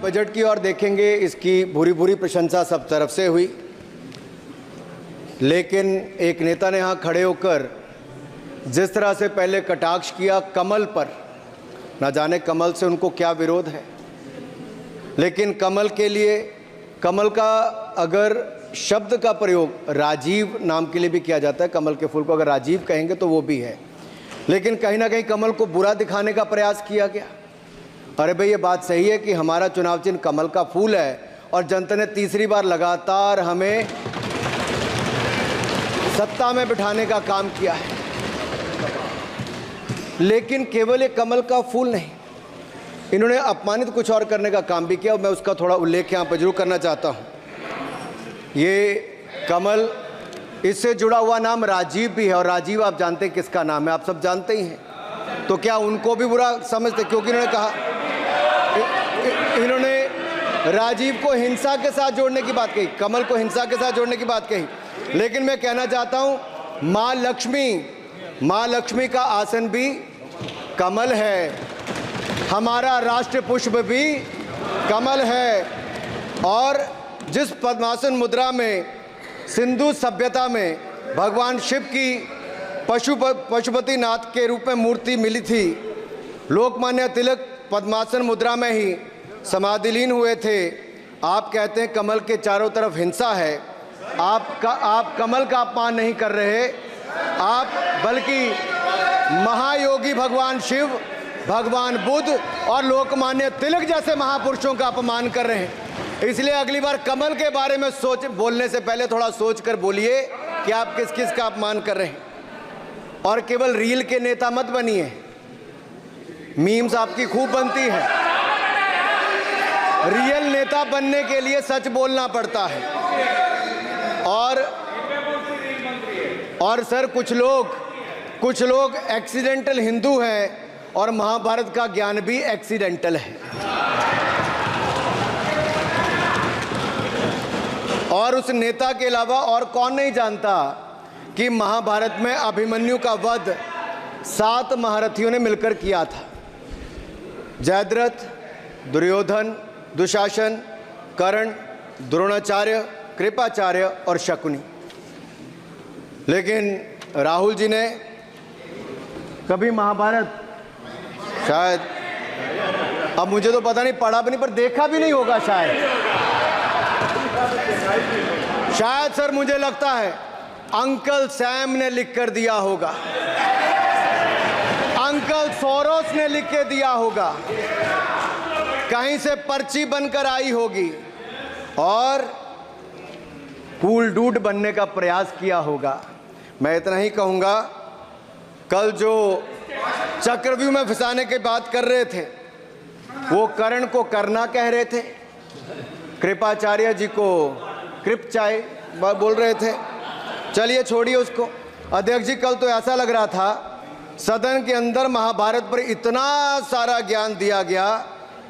Budget की ओर देखेंगे, इसकी भूरी भूरी प्रशंसा सब तरफ से हुई, लेकिन एक नेता ने यहाँ खड़े होकर जिस तरह से पहले कटाक्ष किया कमल पर, ना जाने कमल से उनको क्या विरोध है, लेकिन कमल के लिए, कमल का अगर शब्द का प्रयोग राजीव नाम के लिए भी किया जाता है, कमल के फूल को अगर राजीव कहेंगे तो वो भी है, लेकिन कहीं ना कहीं कमल को बुरा दिखाने का प्रयास किया गया। अरे भाई, ये बात सही है कि हमारा चुनाव चिन्ह कमल का फूल है और जनता ने तीसरी बार लगातार हमें सत्ता में बिठाने का काम किया है, लेकिन केवल ये कमल का फूल नहीं, इन्होंने अपमानित कुछ और करने का काम भी किया और मैं उसका थोड़ा उल्लेख यहाँ पर जरूर करना चाहता हूँ। ये कमल, इससे जुड़ा हुआ नाम राजीव भी है और राजीव आप जानते हैं किसका नाम है, आप सब जानते ही हैं, तो क्या उनको भी बुरा समझते? क्योंकि इन्होंने कहा, इन्होंने राजीव को हिंसा के साथ जोड़ने की बात कही, कमल को हिंसा के साथ जोड़ने की बात कही, लेकिन मैं कहना चाहता हूँ माँ लक्ष्मी का आसन भी कमल है, हमारा राष्ट्र पुष्प भी कमल है, और जिस पद्मासन मुद्रा में सिंधु सभ्यता में भगवान शिव की पशुपति नाथ के रूप में मूर्ति मिली थी, लोकमान्य तिलक पद्मासन मुद्रा में ही समाधिलीन हुए थे। आप कहते हैं कमल के चारों तरफ हिंसा है, आप कमल का अपमान नहीं कर रहे, आप बल्कि महायोगी भगवान शिव, भगवान बुद्ध और लोकमान्य तिलक जैसे महापुरुषों का अपमान कर रहे हैं। इसलिए अगली बार कमल के बारे में बोलने से पहले थोड़ा सोच कर बोलिए कि आप किस किस का अपमान कर रहे हैं, और केवल रील के नेता मत बनिए। मीम्स आपकी खूब बनती है, रियल नेता बनने के लिए सच बोलना पड़ता है। और सर, कुछ लोग एक्सीडेंटल हिंदू हैं और महाभारत का ज्ञान भी एक्सीडेंटल है। और उस नेता के अलावा और कौन नहीं जानता कि महाभारत में अभिमन्यु का वध 7 महारथियों ने मिलकर किया था, जयद्रथ, दुर्योधन, दुशासन, कर्ण, द्रोणाचार्य, कृपाचार्य और शकुनी। लेकिन राहुल जी ने कभी महाभारत, शायद, अब मुझे तो पता नहीं, पढ़ा भी नहीं, पर देखा भी नहीं होगा शायद सर, मुझे लगता है अंकल सैम ने लिख कर दिया होगा, अंकल सोरोस ने लिख के दिया होगा, कहीं से पर्ची बनकर आई होगी और कूल डूड बनने का प्रयास किया होगा। मैं इतना ही कहूँगा, कल जो चक्रव्यूह में फंसाने की बात कर रहे थे, वो कर्ण को करना कह रहे थे, कृपाचार्य जी को कृपचाय बोल रहे थे। चलिए छोड़िए उसको। अध्यक्ष जी, कल तो ऐसा लग रहा था सदन के अंदर महाभारत पर इतना सारा ज्ञान दिया गया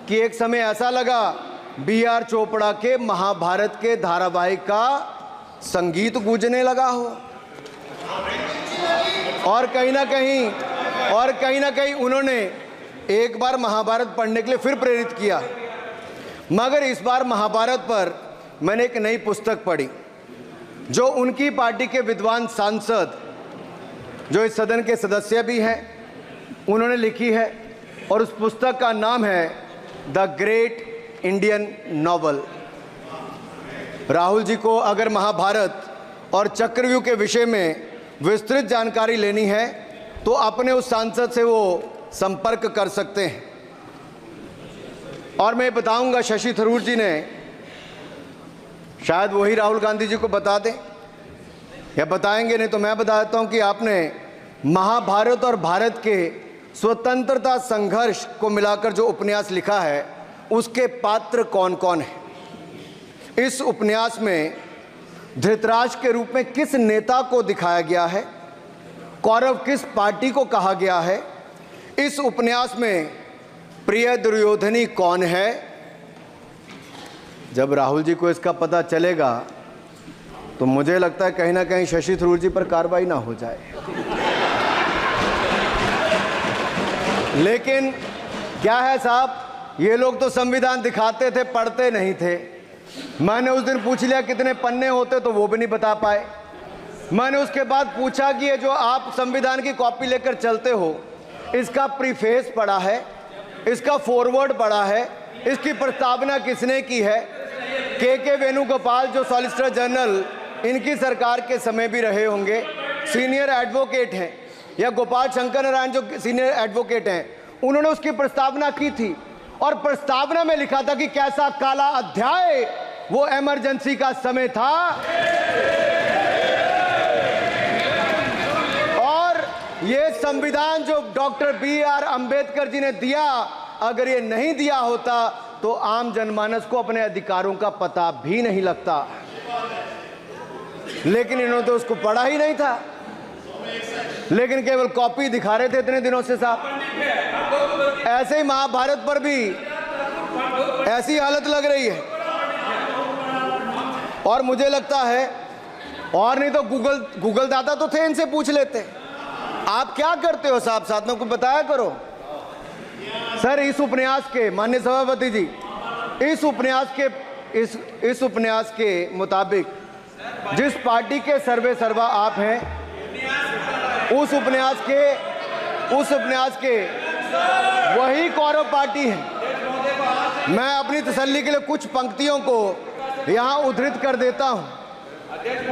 कि एक समय ऐसा लगा BR चोपड़ा के महाभारत के धारावाहिक का संगीत गूंजने लगा हो, और कहीं ना कहीं उन्होंने एक बार महाभारत पढ़ने के लिए फिर प्रेरित किया। मगर इस बार महाभारत पर मैंने एक नई पुस्तक पढ़ी जो उनकी पार्टी के विद्वान सांसद, जो इस सदन के सदस्य भी हैं, उन्होंने लिखी है, और उस पुस्तक का नाम है the great Indian novel. Rahul ji को अगर महाभारत और चक्रव्यूह के विषय में विस्तृत जानकारी लेनी है तो अपने उस सांसद से वो संपर्क कर सकते हैं। और मैं बताऊंगा, शशि थरूर जी ने, शायद वही राहुल गांधी जी को बता दें या बताएंगे, नहीं तो मैं बता देता हूं कि आपने महाभारत और भारत के स्वतंत्रता संघर्ष को मिलाकर जो उपन्यास लिखा है उसके पात्र कौन कौन हैं। इस उपन्यास में धृतराष्ट्र के रूप में किस नेता को दिखाया गया है, कौरव किस पार्टी को कहा गया है, इस उपन्यास में प्रिय दुर्योधनी कौन है। जब राहुल जी को इसका पता चलेगा तो मुझे लगता है कहीं ना कहीं शशि थरूर जी पर कार्रवाई ना हो जाए। लेकिन क्या है साहब, ये लोग तो संविधान दिखाते थे, पढ़ते नहीं थे। मैंने उस दिन पूछ लिया कितने पन्ने होते, तो वो भी नहीं बता पाए। मैंने उसके बाद पूछा कि ये जो आप संविधान की कॉपी लेकर चलते हो, इसका प्रीफेस पढ़ा है, इसका फॉरवर्ड पढ़ा है, इसकी प्रस्तावना किसने की है? के वेणुगोपाल जो सॉलिसिटर जनरल इनकी सरकार के समय भी रहे होंगे, सीनियर एडवोकेट हैं, या गोपाल शंकर नारायण जो सीनियर एडवोकेट हैं, उन्होंने उसकी प्रस्तावना की थी। और प्रस्तावना में लिखा था कि कैसा काला अध्याय वो इमरजेंसी का समय था। और ये संविधान जो डॉक्टर BR अंबेडकर जी ने दिया, अगर ये नहीं दिया होता तो आम जनमानस को अपने अधिकारों का पता भी नहीं लगता। लेकिन इन्होंने तो उसको पढ़ा ही नहीं था, लेकिन केवल कॉपी दिखा रहे थे इतने दिनों से साहब। ऐसे ही महाभारत पर भी ऐसी हालत लग रही है। और मुझे लगता है, और नहीं तो गूगल दादा तो थे, इनसे पूछ लेते आप क्या करते हो साहब, साथ में को बताया करो। सर, इस उपन्यास के माननीय सभापति जी, इस उपन्यास के मुताबिक जिस पार्टी के सर्वे सर्वा आप हैं, उस उपन्यास के वही कौरव पार्टी है। मैं अपनी तसल्ली के लिए कुछ पंक्तियों को यहाँ उद्धृत कर देता हूँ।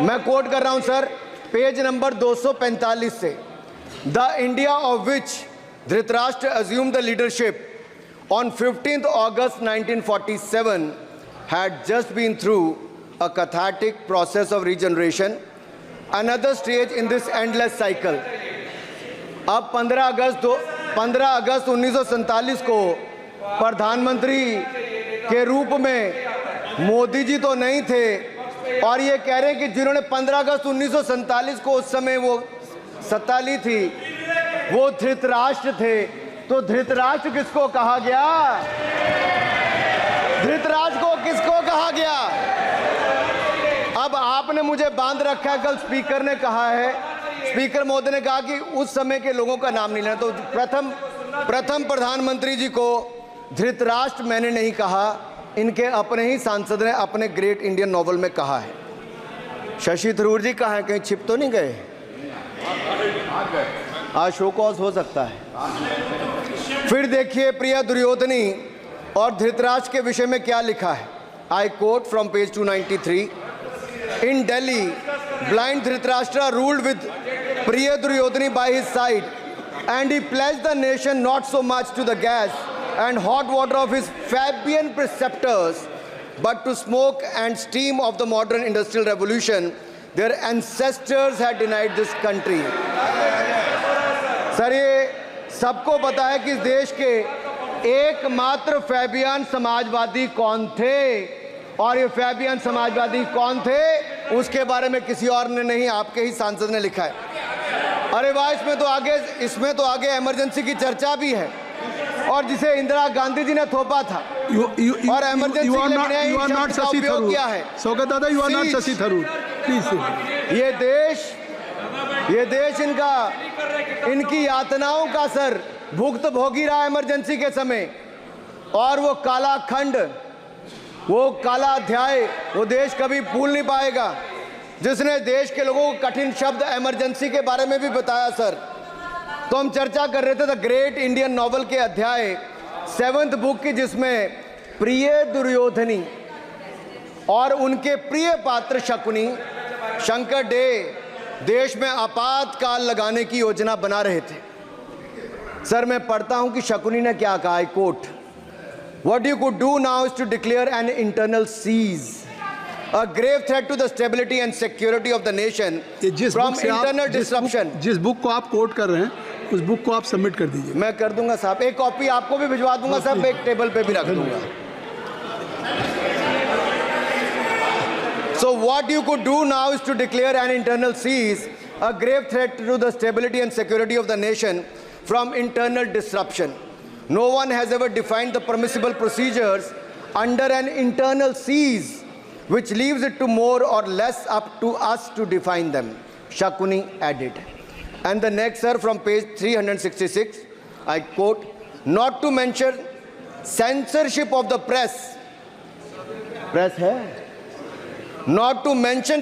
मैं कोट कर रहा हूँ सर, पेज नंबर 245 से। The India of which Dhritarashtra assumed the leadership on 15th August 1947 had just been through a cathartic process of regeneration, another stage in this endless cycle. अब 15 अगस्त 1947 को प्रधानमंत्री के रूप में मोदी जी तो नहीं थे, और ये कह रहे हैं कि जिन्होंने 15 अगस्त 1947 को उस समय वो सत्ता ली थी, वो धृतराष्ट्र थे। तो धृतराष्ट्र किसको कहा गया? धृतराष्ट्र को किसको कहा गया? अब आपने मुझे बांध रखा है। कल स्पीकर ने कहा है, स्पीकर महोदय ने कहा कि उस समय के लोगों का नाम नहीं लेना। तो प्रथम प्रधानमंत्री जी को धृतराष्ट्र मैंने नहीं कहा, इनके अपने ही सांसद ने अपने ग्रेट इंडियन नॉवल में कहा है। शशि थरूर जी कहाँ हैं? कहीं छिप तो नहीं गए? आज शो कॉज हो सकता है। फिर देखिए प्रिय दुर्योधनी और धृतराष्ट्र के विषय में क्या लिखा है। I quote from page 293। In Delhi, blind Dhritarashtra ruled with Priya Duryodhani by his side, and he pledged the nation not so much to the gas and hot water of his Fabian preceptors, but to smoke and steam of the modern industrial revolution their ancestors had denied this country. Sir, ये सबको पता है कि इस देश के एकमात्र Fabian Samajwadi कौन थे, और ये फैबियन समाजवादी कौन थे उसके बारे में किसी और ने नहीं, आपके ही सांसद ने लिखा है। अरे वाह, इसमें तो आगे इमरजेंसी की चर्चा भी है, और जिसे इंदिरा गांधी जी ने थोपा था। और इमरजेंसी के लिए नॉट शशि थरूर किया है। शौकत दादा, you are not Shashi Tharoor, please. ये देश इनकी यातनाओं का सर भुगत भोगी रहा इमरजेंसी के समय। और वो काला खंड, वो काला अध्याय वो देश कभी भूल नहीं पाएगा, जिसने देश के लोगों को कठिन शब्द इमरजेंसी के बारे में भी बताया। सर, तो हम चर्चा कर रहे थे द ग्रेट इंडियन नॉवल के अध्याय 7th बुक की, जिसमें प्रिय दुर्योधनी और उनके प्रिय पात्र शकुनी शंकर डे देश में आपातकाल लगाने की योजना बना रहे थे। सर, मैं पढ़ता हूं कि शकुनी ने क्या कहा। I quote, what you could do now is to declare an internal siege, a grave threat to the stability and security of the nation from internal disruption। जिस बुक को आप कोट कर रहे हैं उस बुक को आप सबमिट कर दीजिए। मैं कर दूंगा साहब, एक कॉपी आपको भी भिजवा दूंगा साहब, एक टेबल पे भी रख दूंगा। So what you could do now is to declare an internal siege, a grave threat to the stability and security of the nation from internal disruption. No one has ever defined the permissible procedures under an internal siege, which leaves it to more or less up to us to define them, Shakuni added. And the next, sir, from page 366, I quote, not to mention censorship of the press, press है, not to mention